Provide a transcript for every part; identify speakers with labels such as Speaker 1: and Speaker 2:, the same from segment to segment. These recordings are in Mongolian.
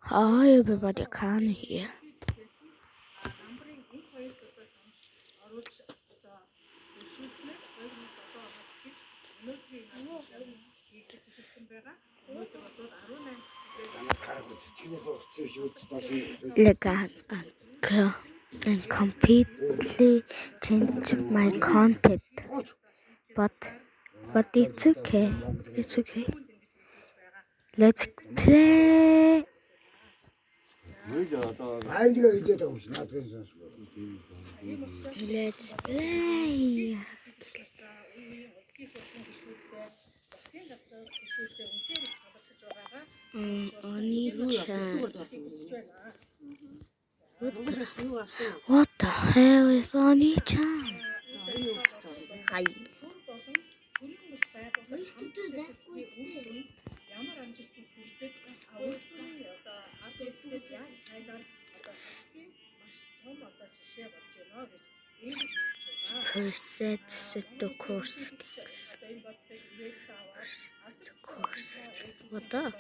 Speaker 1: Hi everybody, Khan here. Look at and completely change my content, but it's okay. It's okay. Let's play. Let's play. Oni-chan. What the hell is Oni-chan? Hi. Set the course things. What up?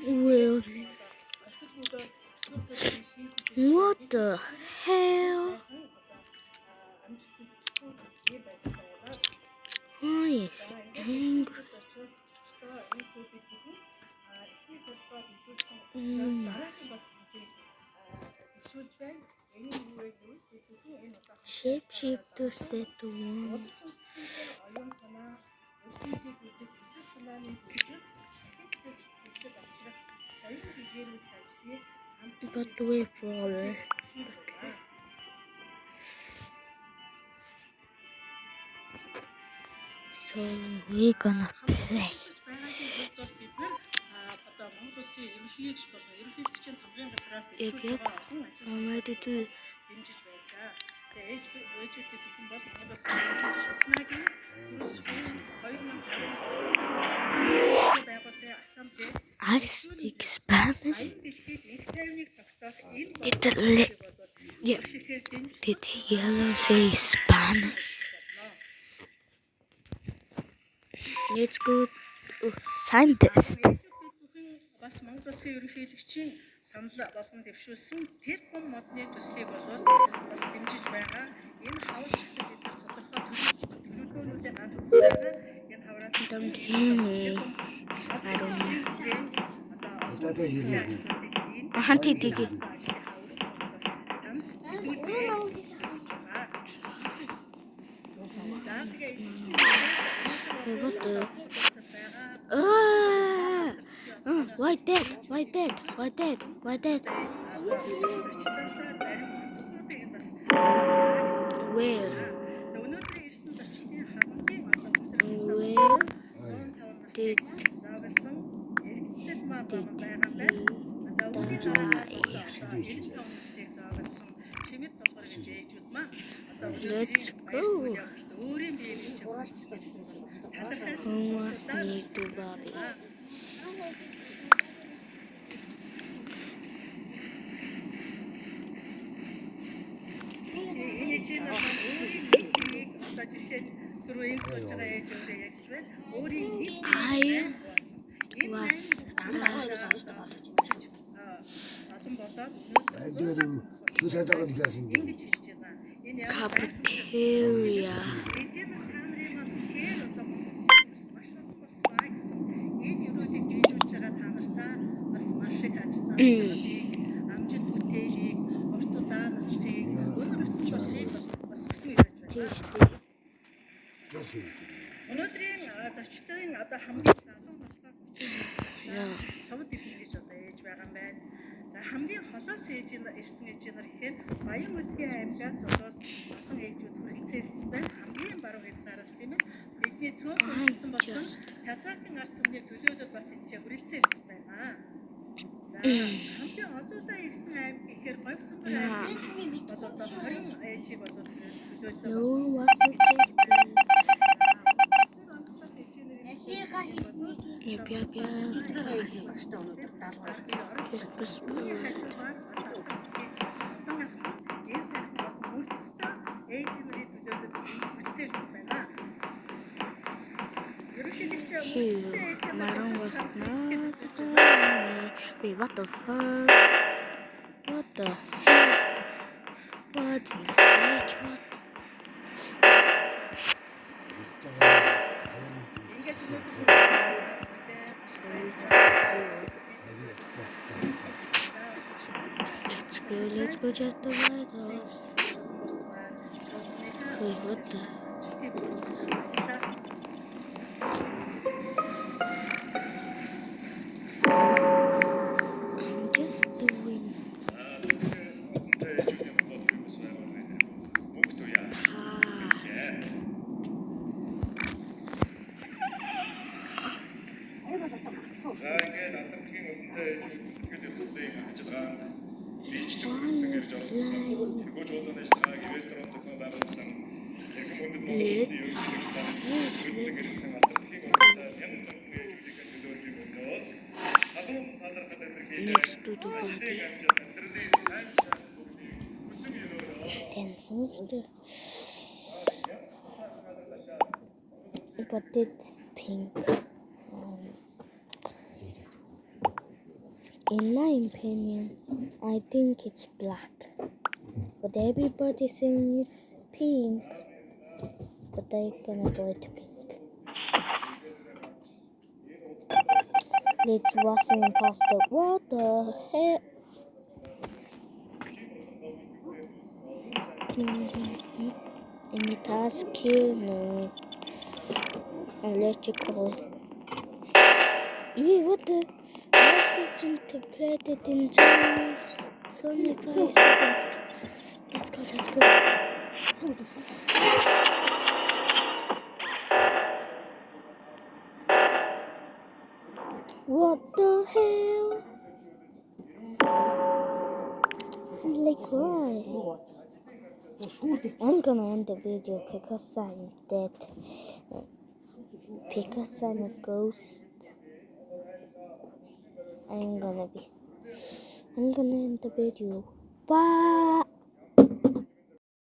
Speaker 1: Well, what the hell? Why is he angry? Shapeshifter set 1. But wait for it. So we're gonna play. Yep. I'm ready to. I speak Spanish. Did the yellow say Spanish? Let's go to scientist.
Speaker 2: Бас Монгол Улсын ерөнхийлөгчийн санал болгон дэвшүүлсэн тэр том модны төслийг болоод бас дэмжиж байгаа. Энэ хавар ч гэсэн бид нар тодорхой төлөвлөгөөнүүдийг гаргасан байгаа. Энэ хавраас
Speaker 1: Don't hear me. I don't know. Auntie Tiki. What the? Why dead? Where did he die? Let's go. Who wants me to body? Cafeteria.
Speaker 2: Өнөөдрийн зочдын одоо хамгийн залуу болохоор совд ирнэ гэж одоо ээж байгаа юм байна. За хамгийн холоос ирсэн ээж нар гэхээр Баян улсын аймгаас болоод олон ээжүүд хүрэлцэн ирсэн байна. Хамгийн баруун хязгаараас тийм ээ. Бидний цөөхөн улсын болсон Казахын ард түмний төлөөлөл бас энэ хүрэлцэн ирсэн байна. За хамгийн олоолаа ирсэн аймаг гэхээр Говьсонбор аймаг бол одоо 20 ээжийг болоод төлөөлсөн.
Speaker 1: Yep. Just whisper
Speaker 2: Үүний
Speaker 1: it.
Speaker 2: хажуугаар бас алдан авсан энэ сайхан мөлтөстэй ээж нарын төлөөлөлд үлсээрсэн байна. Ерөнхийдөө
Speaker 1: Phew, Maron was not me. Wait, what the fuck? What the hell? What the bitch? What? Let's go check the White House. Wait, what the? I'm just doing
Speaker 3: За ингээд Андамгийн өдөнтэй ихэд ёсолтын ажиллагаанд нийтлэг хүрсэн гэж оролцсон. Тэгвэл жуулын ажиллагааг инвесторын зөвхөн байгуулсан Иргэн мөндөд Монголын ерөнхийлөгч нарыг хүрсэн гэсэн Андамгийн өдөнтэй янз бүрийн зүйлийг төлөөлөх өмнөөс хадуун талархад амьдрэх
Speaker 1: next to the body.
Speaker 3: амьдралын сайн бүгдийг хүсэн ёроо.
Speaker 1: Then who's the? But it's pink. In my opinion, I think it's black. But everybody says pink. But I'm gonna go with pink. Let's wash in pasta. What the hell? Any task here? No. Electrical. Yeah, what the? Message interpreted in 25 seconds. Let's go. What the hell? Like why? I'm gonna end the video because I'm dead. Because I'm a ghost. I'm gonna end the video. Bye.